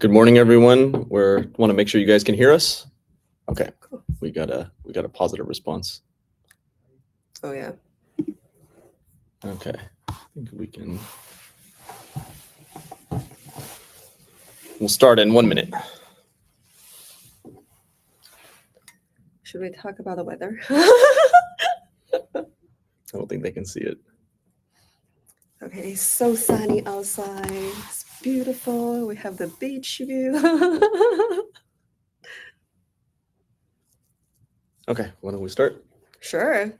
Good morning, everyone. We want to make sure you guys can hear us. Okay, we got a positive response. Oh yeah. Okay, I think we can. We'll start in 1 minute. Should we talk about the weather? I don't think they can see it. Okay, it's so sunny outside. It's beautiful. We have the beach view. Okay, why don't we start? Sure.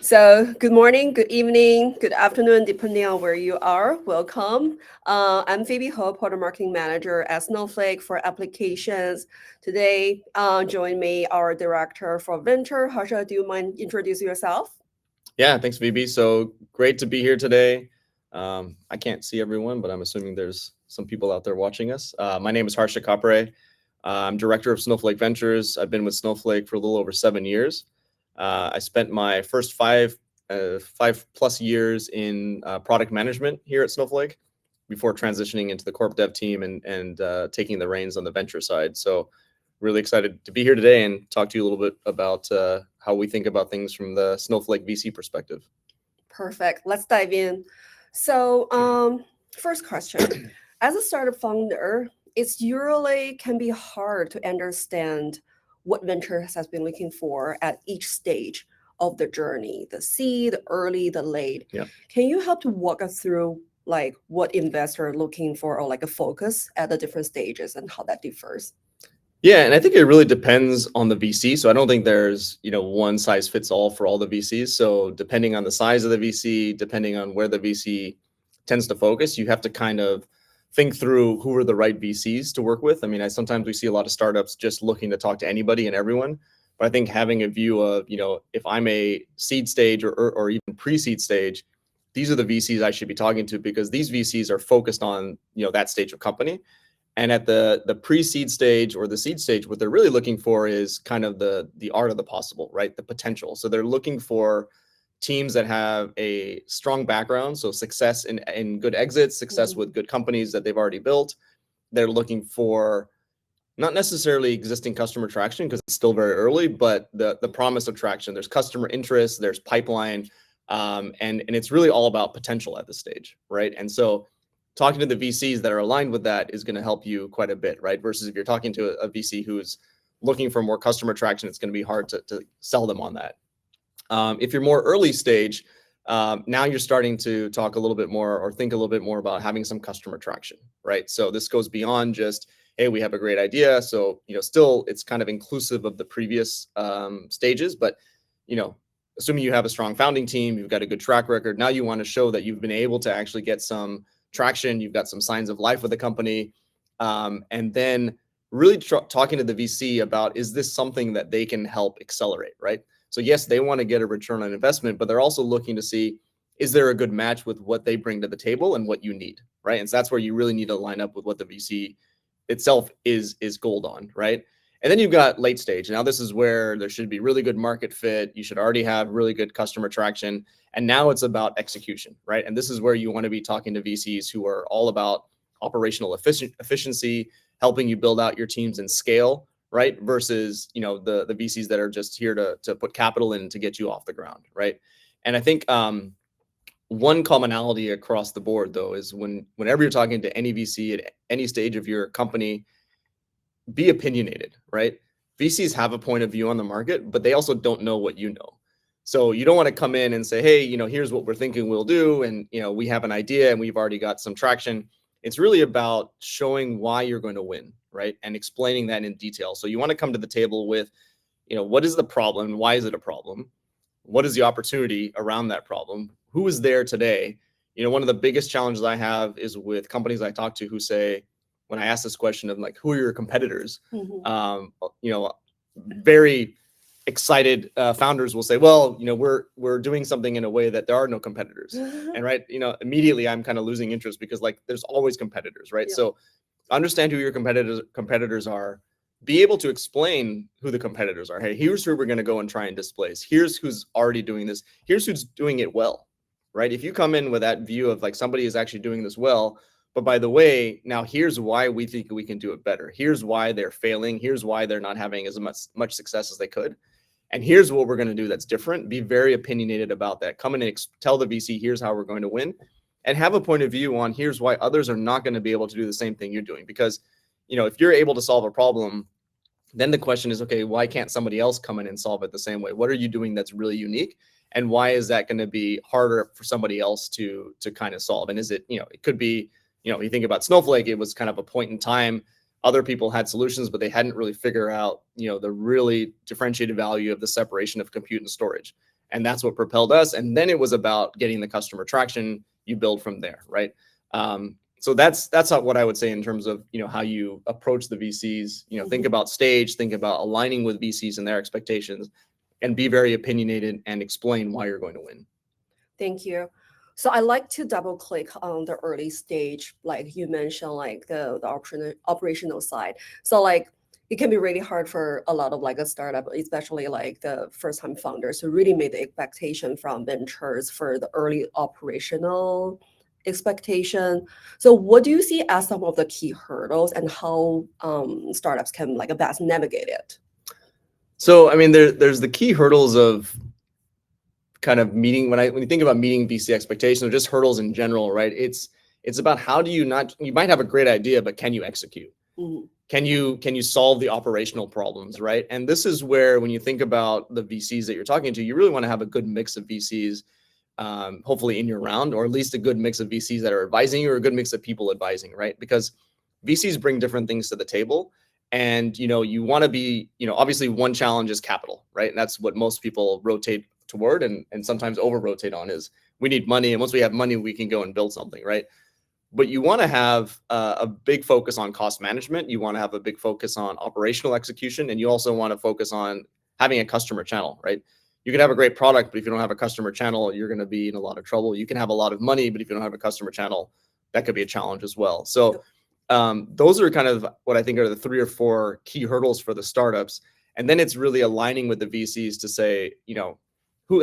So good morning, good evening, good afternoon, depending on where you are. Welcome. I'm Phoebe Ho, Product Marketing Manager at Snowflake for applications. Today, join me, our Director for Venture. Harsha, do you mind introducing yourself? Yeah, thanks, Phoebe. So great to be here today. I can't see everyone, but I'm assuming there's some people out there watching us. My name is Harsha Kapre. I'm Director of Snowflake Ventures. I've been with Snowflake for a little over 7 years. I spent my first 5+ years in product management here at Snowflake before transitioning into the corp dev team and taking the reins on the venture side. So really excited to be here today and talk to you a little bit about how we think about things from the Snowflake VC perspective. Perfect. Let's dive in. So first question. As a startup founder, it's usually can be hard to understand what ventures has been looking for at each stage of the journey, the seed, the early, the late. Yeah. Can you help to walk us through like what investors are looking for or like a focus at the different stages and how that differs? Yeah, and I think it really depends on the VC. So I don't think there's, one size fits all for all the VCs. So depending on the size of the VC, depending on where the VC tends to focus, you have to kind of think through who are the right VCs to work with. I mean, sometimes we see a lot of startups just looking to talk to anybody and everyone. But I think having a view of, if I'm a seed stage or even pre-seed stage, these are the VCs I should be talking to because these VCs are focused on, that stage of company. And at the pre-seed stage or the seed stage, what they're really looking for is kind of the art of the possible, right? The potential. So they're looking for teams that have a strong background, so success in good exits, success with good companies that they've already built. They're looking for not necessarily existing customer traction because it's still very early, but the promise of traction. There's customer interest, there's pipeline, and it's really all about potential at this stage, right? And so talking to the VCs that are aligned with that is going to help you quite a bit, right? Versus if you're talking to a VC who's looking for more customer traction, it's going to be hard to sell them on that. If you're more early stage, now you're starting to talk a little bit more or think a little bit more about having some customer traction, right? So this goes beyond just, hey, we have a great idea. So, still it's kind of inclusive of the previous stages, but, assuming you have a strong founding team, you've got a good track record, now you want to show that you've been able to actually get some traction, you've got some signs of life with the company, and then really talking to the VC about, is this something that they can help accelerate, right? So yes, they want to get a return on investment, but they're also looking to see, is there a good match with what they bring to the table and what you need, right? And so that's where you really need to line up with what the VC itself is gold on, right? And then you've got late stage. Now this is where there should be really good market fit. You should already have really good customer traction. And now it's about execution, right? And this is where you want to be talking to VCs who are all about operational efficiency, helping you build out your teams and scale, right? Versus, the VCs that are just here to put capital in to get you off the ground, right? And I think one commonality across the board, though, is whenever you're talking to any VC at any stage of your company, be opinionated, right? VCs have a point of view on the market, but they also don't know what you know. So you don't want to come in and say, hey, here's what we're thinking we'll do. And, we have an idea and we've already got some traction. It's really about showing why you're going to win, right? And explaining that in detail. So you want to come to the table with, what is the problem? Why is it a problem? What is the opportunity around that problem? Who is there today? One of the biggest challenges I have is with companies I talk to who say, when I ask this question of like, who are your competitors? Very excited founders will say, well, we're doing something in a way that there are no competitors. And right, immediately I'm kind of losing interest because like there's always competitors, right? Yeah. So understand who your competitors are, be able to explain who the competitors are. Hey, here's who we're going to go and try and displace. Here's who's already doing this. Here's who's doing it well, right? If you come in with that view of like somebody is actually doing this well, But by the way, now here's why we think we can do it better. Here's why they're failing. Here's why they're not having as much success as they could. And here's what we're going to do that's different. Be very opinionated about that. Come in and tell the VC, here's how we're going to win. And have a point of view on here's why others are not going to be able to do the same thing you're doing. Because, if you're able to solve a problem, then the question is, okay, why can't somebody else come in and solve it the same way? What are you doing that's really unique? And why is that going to be harder for somebody else to kind of solve? And is it, it could be, you think about Snowflake, it was kind of a point in time. Other people had solutions, but they hadn't really figured out, the really differentiated value of the separation of compute and storage. And that's what propelled us. And then it was about getting the customer traction. You build from there, right? So that's what I would say in terms of, how you approach the VCs. Think about stage, think about aligning with VCs and their expectations, and be very opinionated and explain why you're going to win. Thank you. So I like to double click on the early stage, like you mentioned, like the operational side. So like it can be really hard for a lot of like a startup, especially like the first time founders who really made the expectation from ventures for the early operational expectation. So what do you see as some of the key hurdles and how startups can like best navigate it? So, I mean, there's the key hurdles of kind of meeting when you think about meeting VC expectations, or just hurdles in general, right? It's about how do you might have a great idea, but can you execute? Mhm. Can you solve the operational problems, right? And this is where, when you think about the VCs that you're talking to, you really want to have a good mix of VCs, hopefully in your round, or at least a good mix of VCs that are advising you, or a good mix of people advising, right? Because VCs bring different things to the table. And, you want to be, obviously one challenge is capital, right? And that's what most people rotate toward and sometimes over rotate on is we need money. And once we have money, we can go and build something, right? But you want to have a big focus on cost management. You want to have a big focus on operational execution. And you also want to focus on having a customer channel, right? You can have a great product, but if you don't have a customer channel, you're going to be in a lot of trouble. You can have a lot of money, but if you don't have a customer channel, that could be a challenge as well. So those are kind of what I think are the 3 or 4 key hurdles for the startups. And then it's really aligning with the VCs to say,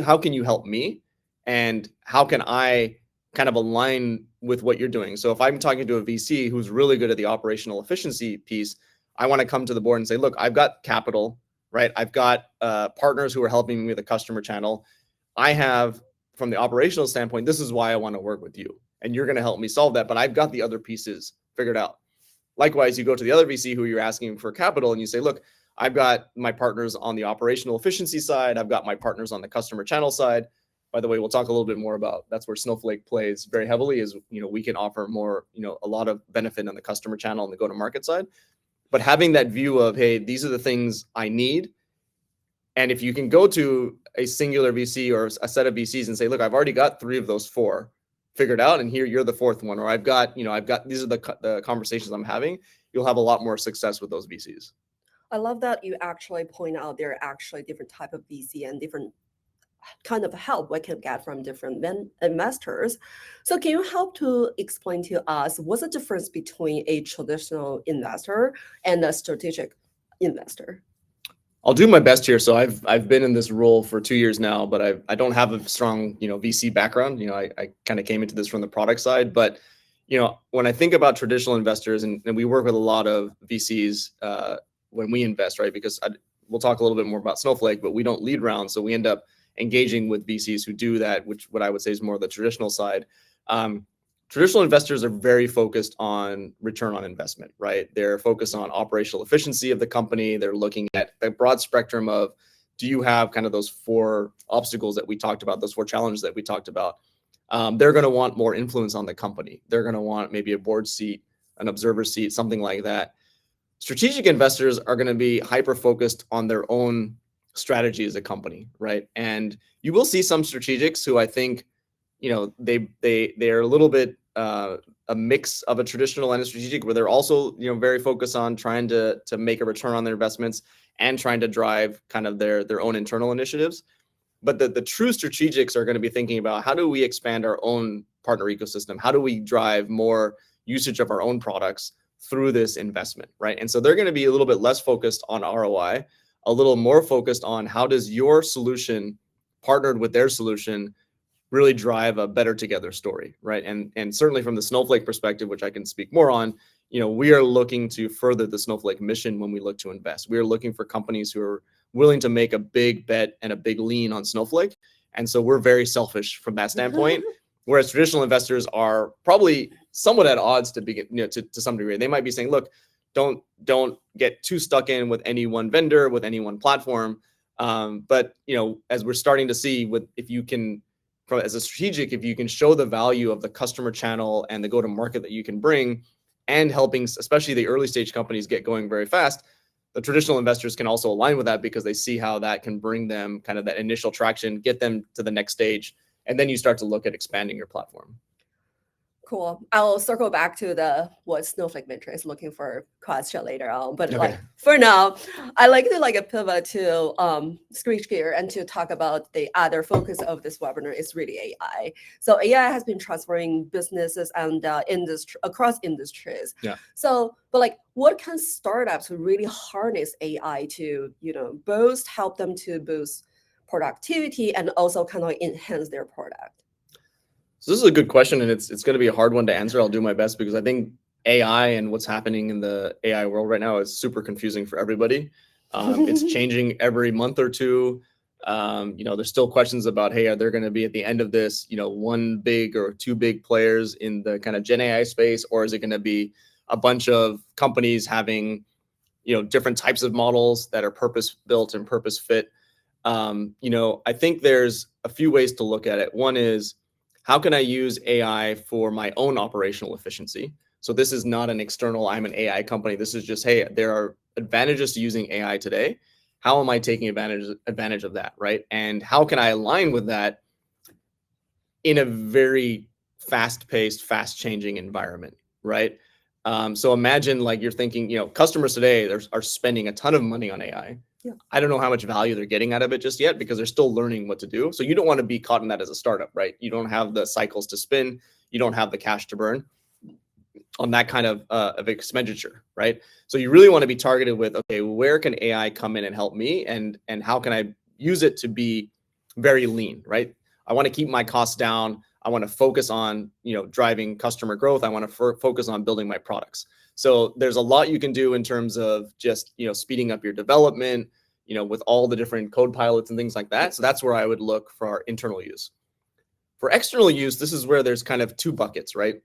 how can you help me? And how can I kind of align with what you're doing? So if I'm talking to a VC who's really good at the operational efficiency piece, I want to come to the board and say, look, I've got capital, right? I've got partners who are helping me with the customer channel. I have, from the operational standpoint, this is why I want to work with you. And you're going to help me solve that. But I've got the other pieces figured out. Likewise, you go to the other VC who you're asking for capital and you say, look, I've got my partners on the operational efficiency side. I've got my partners on the customer channel side. By the way, we'll talk a little bit more about that's where Snowflake plays very heavily is, we can offer more, a lot of benefit on the customer channel and the go-to-market side. But having that view of, hey, these are the things I need. And if you can go to a singular VC or a set of VCs and say, look, I've already got 3 of those 4 figured out, and here you're the 4th one, or I've got these are the conversations I'm having, you'll have a lot more success with those VCs. I love that you actually point out there are actually different type of VC and different kind of help we can get from different investors. So can you help to explain to us what's the difference between a traditional investor and a strategic investor? I'll do my best here. So I've been in this role for 2 years now, but I don't have a strong, VC background. I kind of came into this from the product side. But, when I think about traditional investors, and we work with a lot of VCs when we invest, right? Because we'll talk a little bit more about Snowflake, but we don't lead rounds. So we end up engaging with VCs who do that, which what I would say is more the traditional side. Traditional investors are very focused on return on investment, right? They're focused on operational efficiency of the company. They're looking at a broad spectrum of, do you have kind of those 4 obstacles that we talked about, those 4 challenges that we talked about? They're going to want more influence on the company. They're going to want maybe a board seat, an observer seat, something like that. Strategic investors are going to be hyper-focused on their own strategy as a company, right? And you will see some strategics who I think, they're a little bit a mix of a traditional and a strategic, where they're also, very focused on trying to make a return on their investments and trying to drive kind of their own internal initiatives. But the true strategics are going to be thinking about, how do we expand our own partner ecosystem? How do we drive more usage of our own products through this investment, right? And so they're going to be a little bit less focused on ROI, a little more focused on how does your solution partnered with their solution really drive a better together story, right? And certainly from the Snowflake perspective, which I can speak more on, we are looking to further the Snowflake mission when we look to invest. We are looking for companies who are willing to make a big bet and a big lean on Snowflake. And so we're very selfish from that standpoint, whereas traditional investors are probably somewhat at odds to begin, to some degree. They might be saying, look, don't get too stuck in with any one vendor, with any one platform. But as we're starting to see, if you can, as a strategic, if you can show the value of the customer channel and the go-to-market that you can bring, and helping especially the early stage companies get going very fast, the traditional investors can also align with that because they see how that can bring them kind of that initial traction, get them to the next stage, and then you start to look at expanding your platform. Cool. I'll circle back to what Snowflake Ventures is looking for question later on. But Okay. For now, I like to pivot to switch gear and to talk about the other focus of this webinar is really AI. So AI has been transforming businesses and industry across industries. Yeah. So, but what can startups really harness AI to, both help them to boost productivity and also kind of enhance their product? So this is a good question, and it's going to be a hard one to answer. I'll do my best because I think AI and what's happening in the AI world right now is super confusing for everybody. It's changing every month or two. There's still questions about, hey, are there going to be at the end of this, one big or two big players in the kind of Gen AI space, or is it going to be a bunch of companies having, different types of models that are purpose built and purpose fit? I think there's a few ways to look at it. One is, how can I use AI for my own operational efficiency? So this is not an external, I'm an AI company. This is just, hey, there are advantages to using AI today. How am I taking advantage of that, right? And how can I align with that in a very fast-paced, fast-changing environment, right? So imagine you're thinking, customers today are spending a ton of money on AI. Yeah. I don't know how much value they're getting out of it just yet because they're still learning what to do. So you don't want to be caught in that as a startup, right? You don't have the cycles to spin. You don't have the cash to burn on that kind of expenditure, right? So you really want to be targeted with, okay, where can AI come in and help me, and how can I use it to be very lean, right? I want to keep my costs down. I want to focus on, driving customer growth. I want to focus on building my products. So there's a lot you can do in terms of just, speeding up your development, with all the different code pilots and things like that. So that's where I would look for our internal use. For external use, this is where there's kind of two buckets, right?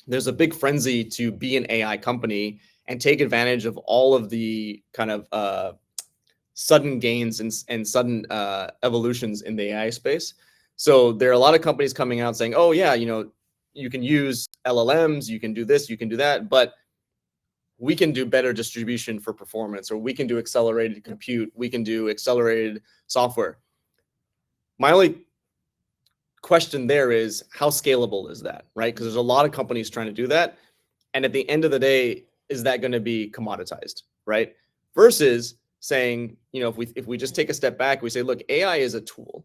There's a big frenzy to be an AI company and take advantage of all of the kind of sudden gains and sudden evolutions in the AI space. So there are a lot of companies coming out saying, oh yeah, you can use LLMs, you can do this, you can do that, but we can do better distribution for performance, or we can do accelerated compute, we can do accelerated software. My only question there is, how scalable is that, right? Because there's a lot of companies trying to do that. And at the end of the day, is that going to be commoditized, right? Versus saying, if we just take a step back, we say, look, AI is a tool.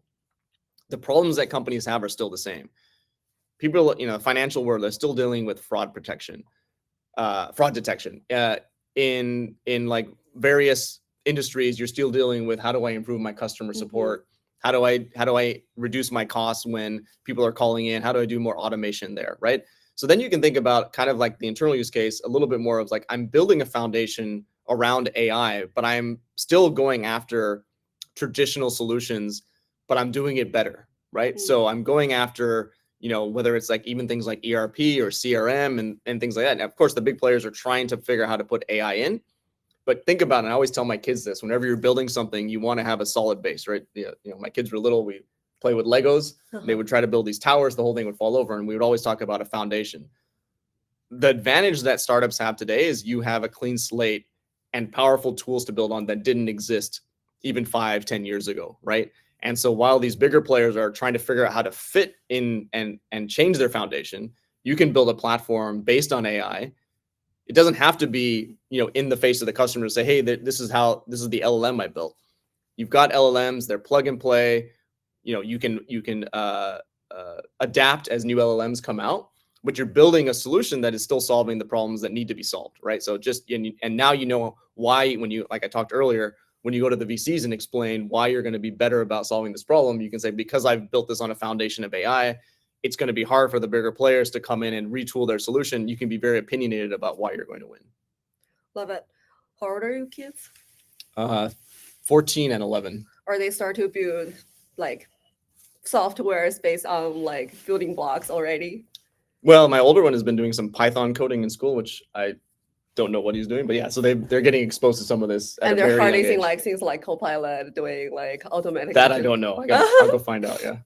The problems that companies have are still the same. People, financial world, are still dealing with fraud detection. In various industries, you're still dealing with, how do I improve my customer support? How do I reduce my costs when people are calling in? How do I do more automation there, right? So then you can think about kind of like the internal use case a little bit more of I'm building a foundation around AI, but I'm still going after traditional solutions, but I'm doing it better, right? So I'm going after, whether it's even things like ERP or CRM and things like that. And of course, the big players are trying to figure out how to put AI in. But think about it. I always tell my kids this: whenever you're building something, you want to have a solid base, right? My kids were little. We play with Legos. They would try to build these towers. The whole thing would fall over, and we would always talk about a foundation. The advantage that startups have today is you have a clean slate and powerful tools to build on that didn't exist even 5-10 years ago, right? And so while these bigger players are trying to figure out how to fit in and change their foundation, you can build a platform based on AI. It doesn't have to be, in the face of the customer to say, hey, this is the LLM I built. You've got LLMs, they're plug and play. You can adapt as new LLMs come out, but you're building a solution that is still solving the problems that need to be solved, right? So and now why, when like I talked earlier, when you go to the VCs and explain why you're going to be better about solving this problem, you can say, because I've built this on a foundation of AI, it's going to be hard for the bigger players to come in and retool their solution. You can be very opinionated about why you're going to win. Love it. How old are your kids? 14 and 11. Or they start to build like softwares based on like building blocks already? Well, my older one has been doing some Python coding in school, which I don't know what he's doing, but yeah, so they're getting exposed to some of this at And a they're very young harnessing age. like things like Copilot, doing like automatic. That I don't know. I'll go find out. Yeah.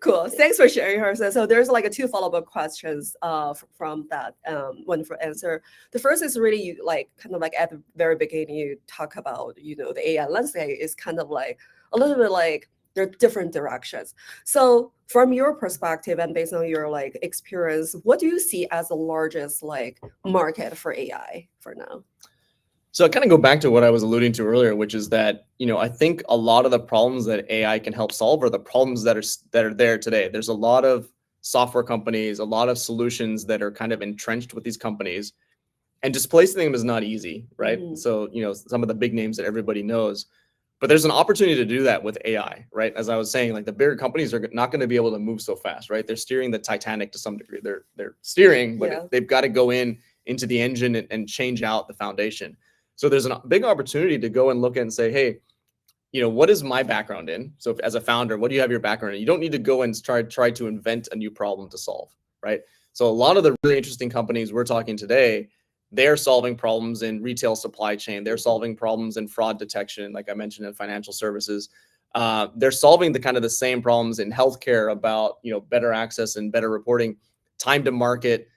Cool. Thanks for sharing, Harrison. So there's like a two follow-up questions from that wonderful answer. The first is really you, like kind of like at the very beginning you talk about, you know, the AI landscape is kind of like a little bit like there are different directions. So from your perspective and based on your like experience, what do you see as the largest like market for AI for now? So I kind of go back to what I was alluding to earlier, which is that, you know, I think a lot of the problems that AI can help solve are the problems that are there today. There's a lot of software companies, a lot of solutions that are kind of entrenched with these companies, and displacing them is not easy, right? Mhm. So, you know, some of the big names that everybody knows, but there's an opportunity to do that with AI, right? As I was saying, like the bigger companies are not going to be able to move so fast, right? They're steering the Titanic to some degree. They're steering, but Yeah. they've got to go into the engine and change out the foundation. So there's a big opportunity to go and look at and say, hey, you know, what is my background in? So as a founder, what do you have your background in? You don't need to go and try to invent a new problem to solve, right? So a lot of the really interesting companies we're talking today, they're solving problems in retail supply chain. They're solving problems in fraud detection, like I mentioned, in financial services. They're solving the kind of the same problems in healthcare about, you know, better access and better reporting, time to market.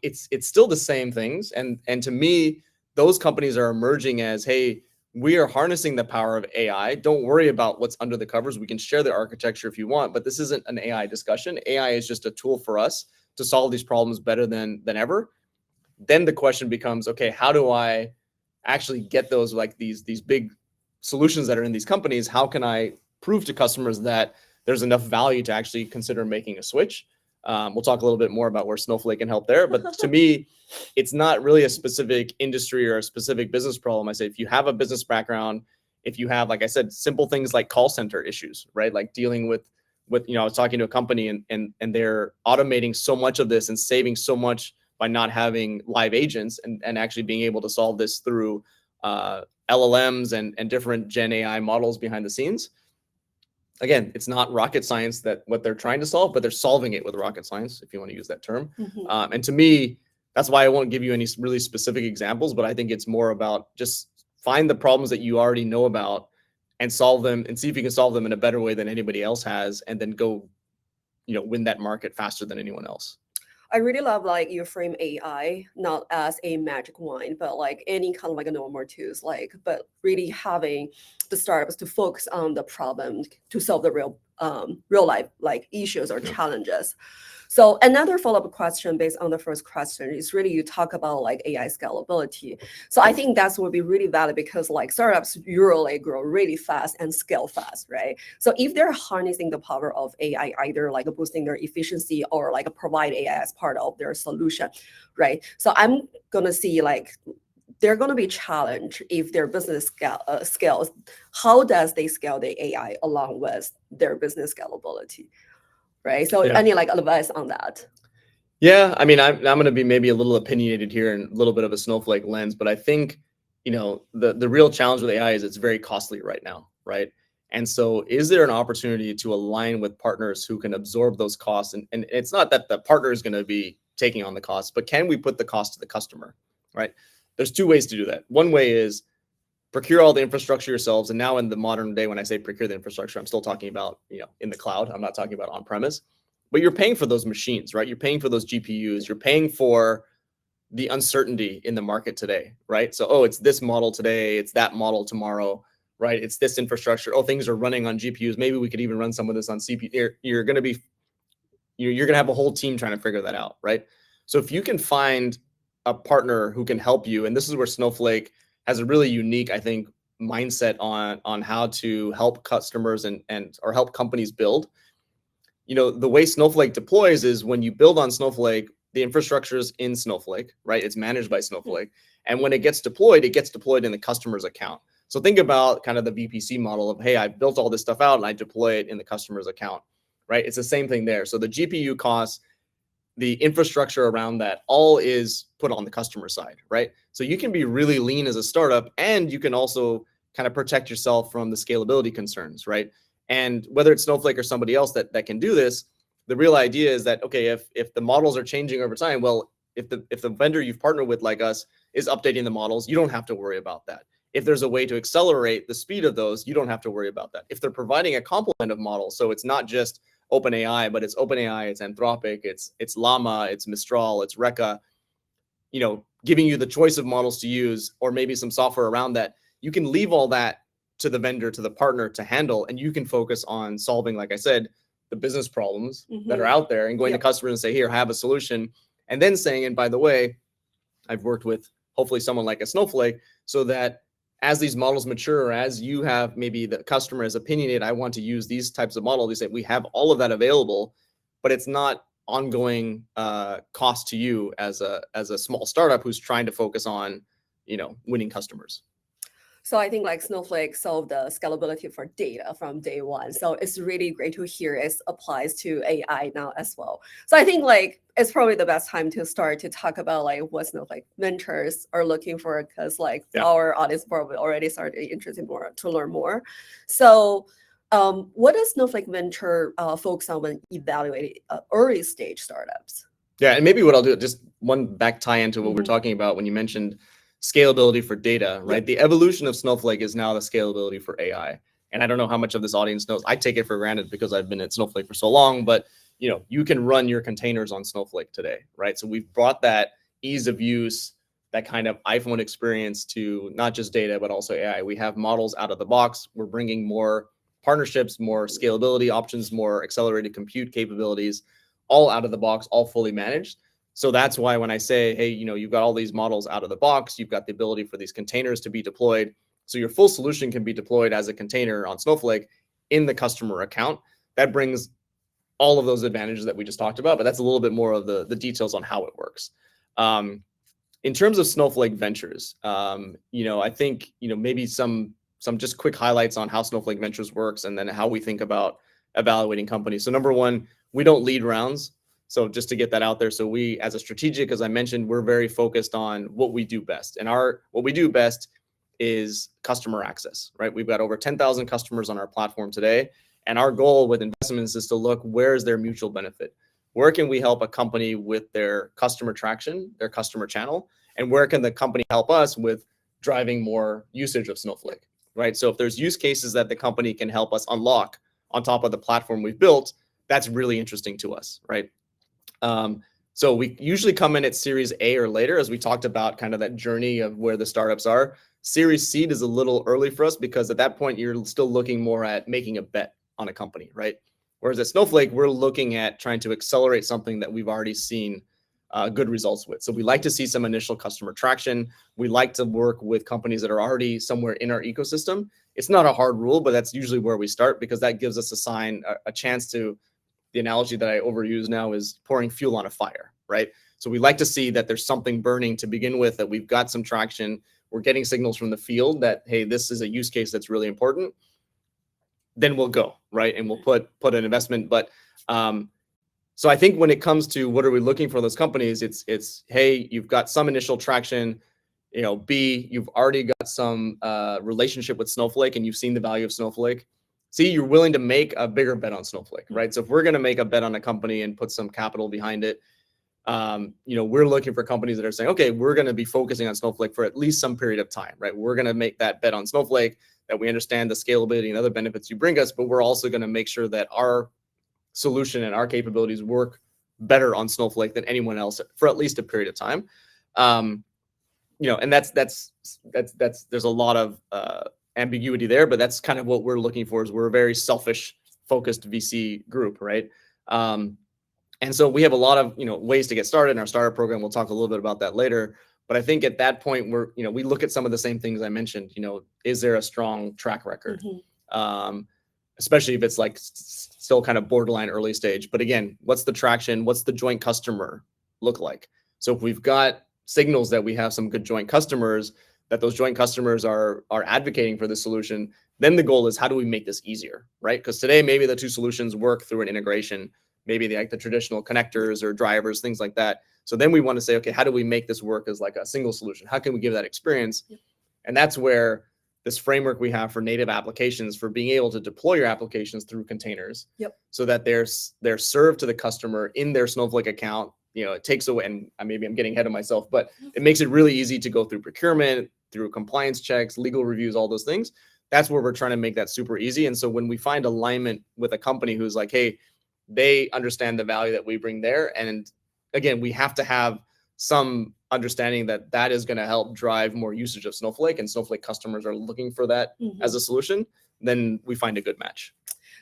It's still the same things, and to me, those companies are emerging as, hey, we are harnessing the power of AI. Don't worry about what's under the covers. We can share the architecture if you want, but this isn't an AI discussion. AI is just a tool for us to solve these problems better than ever. Then the question becomes, okay, how do I actually get those, like these big solutions that are in these companies? How can I prove to customers that there's enough value to actually consider making a switch? We'll talk a little bit more about where Snowflake can help there. But to me, it's not really a specific industry or a specific business problem. I say, if you have a business background, if you have, like I said, simple things like call center issues, right? Like dealing with, you know, I was talking to a company and they're automating so much of this and saving so much by not having live agents and actually being able to solve this through LLMs and different Gen AI models behind the scenes. Again, it's not rocket science that what they're trying to solve, but they're solving it with rocket science, if you want to use that term. Mhm. And to me, that's why I won't give you any really specific examples, but I think it's more about just find the problems that you already know about and solve them and see if you can solve them in a better way than anybody else has, and then go, you know, win that market faster than anyone else. I really love like you frame AI not as a magic wand, but like any kind of like a normal tools, like but really having the startups to focus on the problem to solve the real life like issues or Yeah. challenges. So another follow-up question based on the first question is really you talk about like AI scalability. So I think that's would be really valid because like startups usually grow really fast and scale fast, right? So if they're harnessing the power of AI, either like boosting their efficiency or like provide AI as part of their solution, right? So I'm gonna see like they're going to be challenged if their business scales. How does they scale the AI along with their business scalability, right? So Yeah. any like advice on that? Yeah, I mean, I'm going to be maybe a little opinionated here and a little bit of a Snowflake lens, but I think, you know, the real challenge with AI is it's very costly right now, right? And so is there an opportunity to align with partners who can absorb those costs? And it's not that the partner is going to be taking on the costs, but can we put the cost to the customer, right? There's two ways to do that. One way is procure all the infrastructure yourselves. And now in the modern day, when I say procure the infrastructure, I'm still talking about, you know, in the cloud. I'm not talking about on-premise. But you're paying for those machines, right? You're paying for those GPUs. You're paying for the uncertainty in the market today, right? So, oh, it's this model today, it's that model tomorrow, right? It's this infrastructure. Oh, things are running on GPUs. Maybe we could even run some of this on CPU. You're going to be, you're going to have a whole team trying to figure that out, right? So if you can find a partner who can help you, and this is where Snowflake has a really unique, I think, mindset on how to help customers and or help companies build. You know, the way Snowflake deploys is when you build on Snowflake, the infrastructure is in Snowflake, right? It's managed by Snowflake. And when it gets deployed in the customer's account. So think about kind of the VPC model of, hey, I built all this stuff out and I deploy it in the customer's account, right? It's the same thing there. So the GPU costs, the infrastructure around that, all is put on the customer side, right? So you can be really lean as a startup, and you can also kind of protect yourself from the scalability concerns, right? And whether it's Snowflake or somebody else that can do this, the real idea is that, okay, if the models are changing over time, well, if the vendor you've partnered with like us is updating the models, you don't have to worry about that. If there's a way to accelerate the speed of those, you don't have to worry about that. If they're providing a complement of models, so it's not just OpenAI, but it's OpenAI, it's Anthropic, it's Llama, it's Mistral, it's Reka, giving you the choice of models to use, or maybe some software around that, you can leave all that to the vendor, to the partner to handle, and you can focus on solving, like I said, the business problems that are out there, and going to customers and say, here, I have a solution. And then saying, and by the way, I've worked with hopefully someone like a Snowflake, so that as these models mature, or as you have maybe the customer is opinionated, I want to use these types of models, they say, we have all of that available, but it's not ongoing cost to you as a small startup who's trying to focus on, winning customers. So I think like Snowflake solved the scalability for data from day one. So it's really great to hear it applies to AI now as well. So I think like it's probably the best time to start to talk about like what Snowflake Ventures are looking for, because like our audience probably already started interested more to learn more. So what does Snowflake Venture focus on when evaluating early stage startups? Yeah, and maybe what I'll do, just one back tie into what we're talking about when you mentioned scalability for data, right? Yep. The evolution of Snowflake is now the scalability for AI. And I don't know how much of this audience knows. I take it for granted because I've been at Snowflake for so long, but you can run your containers on Snowflake today, right? So we've brought that ease of use, that kind of iPhone experience to not just data, but also AI. We have models out of the box. We're bringing more partnerships, more scalability options, more accelerated compute capabilities, all out of the box, all fully managed. So that's why when I say, hey, you've got all these models out of the box, you've got the ability for these containers to be deployed. So your full solution can be deployed as a container on Snowflake in the customer account. That brings all of those advantages that we just talked about, but that's a little bit more of the details on how it works. In terms of Snowflake Ventures, I think, maybe some just quick highlights on how Snowflake Ventures works, and then how we think about evaluating companies. So number one, we don't lead rounds. So just to get that out there. So we, as a strategic, as I mentioned, we're very focused on what we do best. And what we do best is customer access, right? We've got over 10,000 customers on our platform today. And our goal with investments is to look, where is their mutual benefit? Where can we help a company with their customer traction, their customer channel? And where can the company help us with driving more usage of Snowflake, right? So if there's use cases that the company can help us unlock on top of the platform we've built, that's really interesting to us, right? So we usually come in at Series A or later, as we talked about kind of that journey of where the startups are. Series Seed is a little early for us, because at that point, you're still looking more at making a bet on a company, right? Whereas at Snowflake, we're looking at trying to accelerate something that we've already seen good results with. So we like to see some initial customer traction. We like to work with companies that are already somewhere in our ecosystem. It's not a hard rule, but that's usually where we start, because that gives us a chance to, the analogy that I overuse now is pouring fuel on a fire, right? So we like to see that there's something burning to begin with, that we've got some traction. We're getting signals from the field that, hey, this is a use case that's really important. Then we'll go, right? And we'll put an investment. But so I think when it comes to what are we looking for those companies, it's hey, you've got some initial traction. B, you've already got some relationship with Snowflake, and you've seen the value of Snowflake. See, you're willing to make a bigger bet on Snowflake, right? So if we're going to make a bet on a company and put some capital behind it, we're looking for companies that are saying, okay, we're going to be focusing on Snowflake for at least some period of time, right? We're going to make that bet on Snowflake, that we understand the scalability and other benefits you bring us, but we're also going to make sure that our solution and our capabilities work better on Snowflake than anyone else for at least a period of time. And that's there's a lot of ambiguity there, but that's kind of what we're looking for. Is we're a very selfish focused VC group, right? And so we have a lot of ways to get started in our startup program. We'll talk a little bit about that later. But I think at that point, we look at some of the same things I mentioned. Is there a strong track record? Especially if it's like still kind of borderline early stage. But again, what's the traction? What's the joint customer look like? So if we've got signals that we have some good joint customers, that those joint customers are advocating for the solution, then the goal is how do we make this easier, right? Because today maybe the two solutions work through an integration, maybe like the traditional connectors or drivers, things like that. So then we want to say, okay, how do we make this work as like a single solution? How can we give that experience? And that's where this framework we have for native applications, for being able to deploy your applications through containers, so that they're served to the customer in their Snowflake account. It takes away, and maybe I'm getting ahead of myself, but it makes it really easy to go through procurement, through compliance checks, legal reviews, all those things. That's where we're trying to make that super easy. And so when we find alignment with a company who's like, hey, they understand the value that we bring there, and again, we have to have some understanding that that is going to help drive more usage of Snowflake, and Snowflake customers are looking for that as a solution, then we find a good match.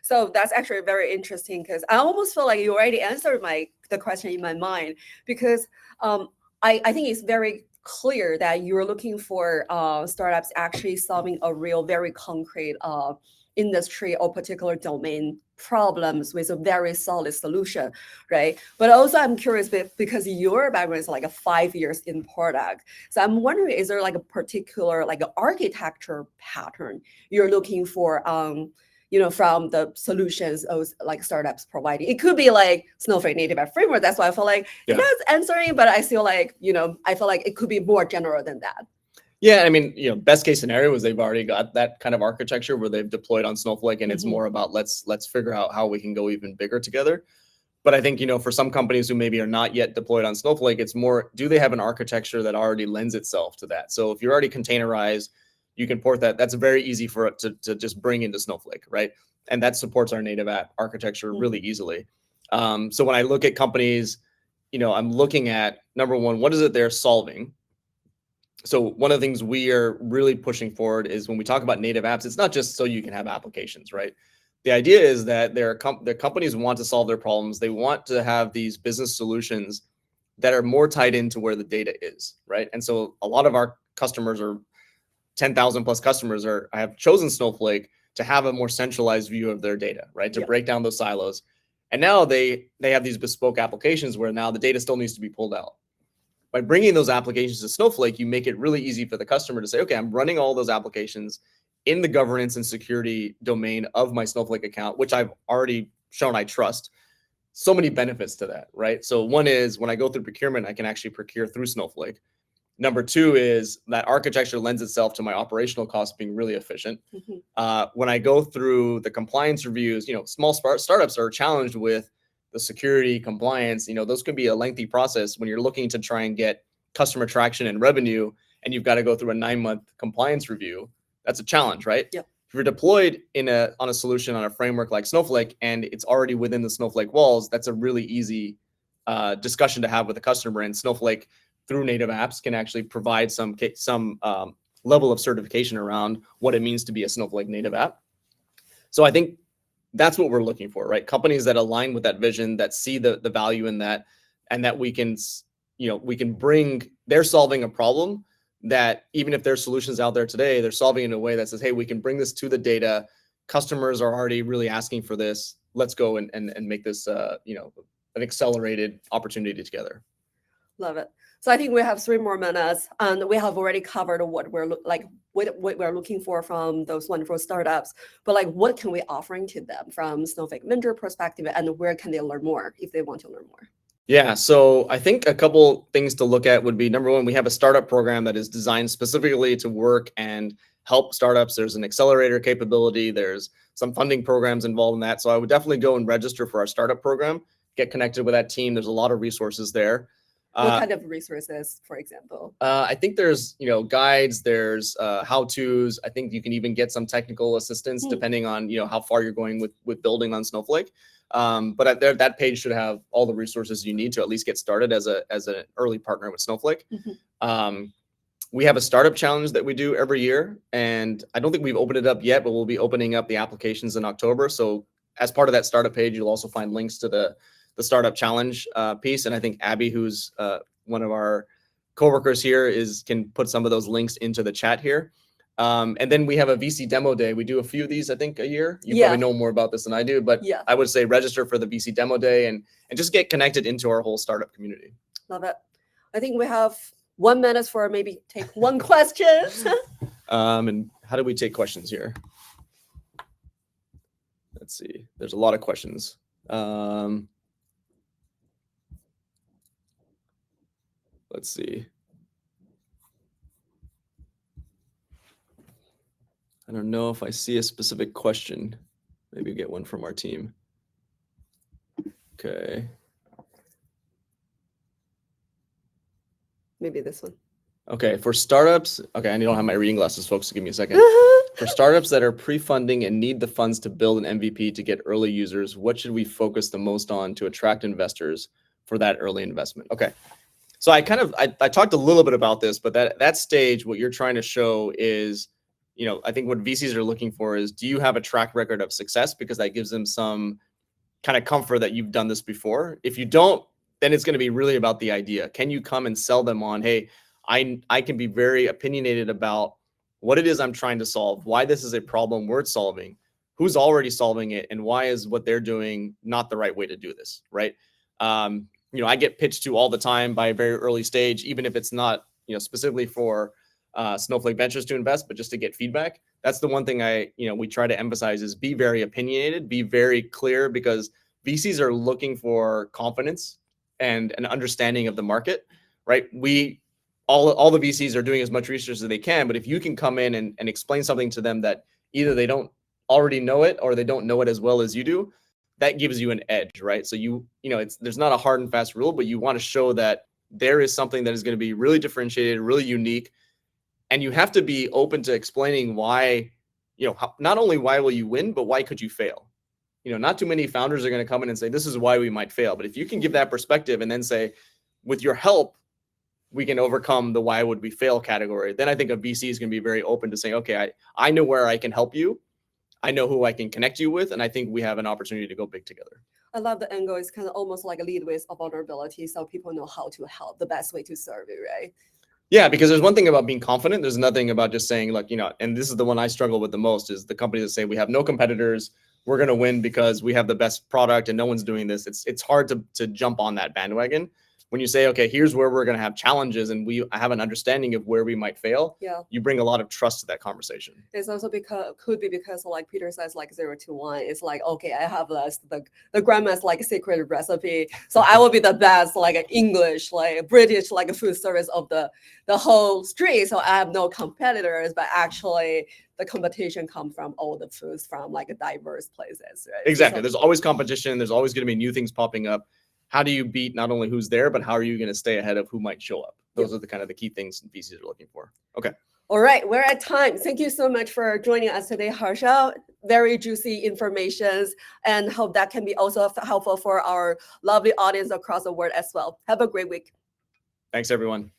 So that's actually very interesting, because I almost feel like you already answered the question in my mind, because I think it's very clear that you're looking for startups actually solving a real, very concrete industry or particular domain problems with a very solid solution, right? But also I'm curious, because your background is like 5 years in product. So I'm wondering, is there like a particular like architecture pattern you're looking for from the solutions those like startups providing? It could be like Snowflake native app framework. That's why I feel like that's answering, but I feel like, I feel like it could be more general than that. Yeah, I mean, best case scenario is they've already got that kind of architecture where they've deployed on Snowflake, and it's more about let's figure out how we can go even bigger together. But I think, for some companies who maybe are not yet deployed on Snowflake, it's more, do they have an architecture that already lends itself to that? So if you're already containerized, you can port that. That's very easy for it to just bring into Snowflake, right? And that supports our native app architecture really easily. So when I look at companies, I'm looking at, number one, what is it they're solving? So one of the things we are really pushing forward is when we talk about native apps, it's not just so you can have applications, right? The idea is that their companies want to solve their problems. They want to have these business solutions that are more tied into where the data is, right? And so a lot of our customers, are 10,000 plus customers, have chosen Snowflake to have a more centralized view of their data, right? To break down those silos. And now they have these bespoke applications where now the data still needs to be pulled out. By bringing those applications to Snowflake, you make it really easy for the customer to say, okay, I'm running all those applications in the governance and security domain of my Snowflake account, which I've already shown I trust. So many benefits to that, right? So one is when I go through procurement, I can actually procure through Snowflake. Number two is that architecture lends itself to my operational costs being really efficient. When I go through the compliance reviews, small startups are challenged with the security, compliance, those can be a lengthy process when you're looking to try and get customer traction and revenue, and you've got to go through a 9-month compliance review. That's a challenge, right? If you're deployed on a solution, on a framework like Snowflake, and it's already within the Snowflake walls, that's a really easy discussion to have with the customer. And Snowflake, through native apps, can actually provide some level of certification around what it means to be a Snowflake native app. So I think that's what we're looking for, right? Companies that align with that vision, that see the value in that, and that we can bring, they're solving a problem that even if there's solutions out there today, they're solving in a way that says, hey, we can bring this to the data. Customers are already really asking for this. Let's go and make this, an accelerated opportunity together. Love it. So I think we have 3 more minutes, and we have already covered what we're looking for from those wonderful startups. But what can we offering to them from Snowflake vendor perspective, and where can they learn more if they want to learn more? Yeah, so I think a couple things to look at would be, number one, we have a startup program that is designed specifically to work and help startups. There's an accelerator capability. There's some funding programs involved in that. So I would definitely go and register for our startup program, get connected with that team. There's a lot of resources there. What kind of resources, for example? I think there's, guides, there's how-tos. I think you can even get some technical assistance depending on, how far you're going with building on Snowflake. But that page should have all the resources you need to at least get started as an early partner with Snowflake. We have a startup challenge that we do every year, and I don't think we've opened it up yet, but we'll be opening up the applications in October. So as part of that startup page, you'll also find links to the startup challenge piece. And I think Abby, who's one of our coworkers here, can put some of those links into the chat here. And then we have a VC demo day. We do a few of these, I think, a year. You probably know more about this than I do, but I would say register for the VC demo day and just get connected into our whole startup community. Love it. I think we have 1 minute for maybe take one question. And how do we take questions here? Let's see. There's a lot of questions. Let's see. I don't know if I see a specific question. Maybe get one from our team. Okay. Maybe this one. Okay, for startups, okay, I don't have my reading glasses, folks, so give me a second. For startups that are pre-funding and need the funds to build an MVP to get early users, what should we focus the most on to attract investors for that early investment? Okay, so I talked a little bit about this, but that stage, what you're trying to show is, I think what VCs are looking for is, do you have a track record of success? Because that gives them some kind of comfort that you've done this before. If you don't, then it's going to be really about the idea. Can you come and sell them on, hey, I can be very opinionated about what it is I'm trying to solve, why this is a problem worth solving, who's already solving it, and why is what they're doing not the right way to do this, right? I get pitched to all the time by a very early stage, even if it's not, specifically for Snowflake Ventures to invest, but just to get feedback. That's the one thing we try to emphasize is be very opinionated, be very clear, because VCs are looking for confidence and an understanding of the market, right? All the VCs are doing as much research as they can, but if you can come in and explain something to them that either they don't already know it or they don't know it as well as you do, that gives you an edge, right? So there's not a hard and fast rule, but you want to show that there is something that is going to be really differentiated, really unique, and you have to be open to explaining why, not only why will you win, but why could you fail? Not too many founders are going to come in and say, this is why we might fail. But if you can give that perspective and then say, with your help, we can overcome the why would we fail category, then I think a VC is going to be very open to saying, okay, I know where I can help you. I know who I can connect you with. And I think we have an opportunity to go big together. I love the angle. It's kind of almost like a lead with a vulnerability, so people know how to help, the best way to serve it, right? Yeah, because there's one thing about being confident. There's nothing about just saying, like, and this is the one I struggle with the most, is the companies that say we have no competitors, we're going to win because we have the best product and no one's doing this. It's hard to jump on that bandwagon. When you say, okay, here's where we're going to have challenges and we have an understanding of where we might fail, you bring a lot of trust to that conversation. It's also could be because like Peter says, like 0 to 1. It's like, okay, I have the grandma's like secret recipe. So I will be the best, like English, like British, like food service of the whole street. So I have no competitors, but actually the competition comes from all the foods from like diverse places, right? Exactly. So there's always competition. There's always going to be new things popping up. How do you beat not only who's there, but how are you going to stay ahead of who might show up? Those are the kind of the key things VCs are looking for. Okay. All right, we're at time. Thank you so much for joining us today, Harsha. Very juicy information, and hope that can be also helpful for our lovely audience across the world as well. Have a great week. Thanks, everyone.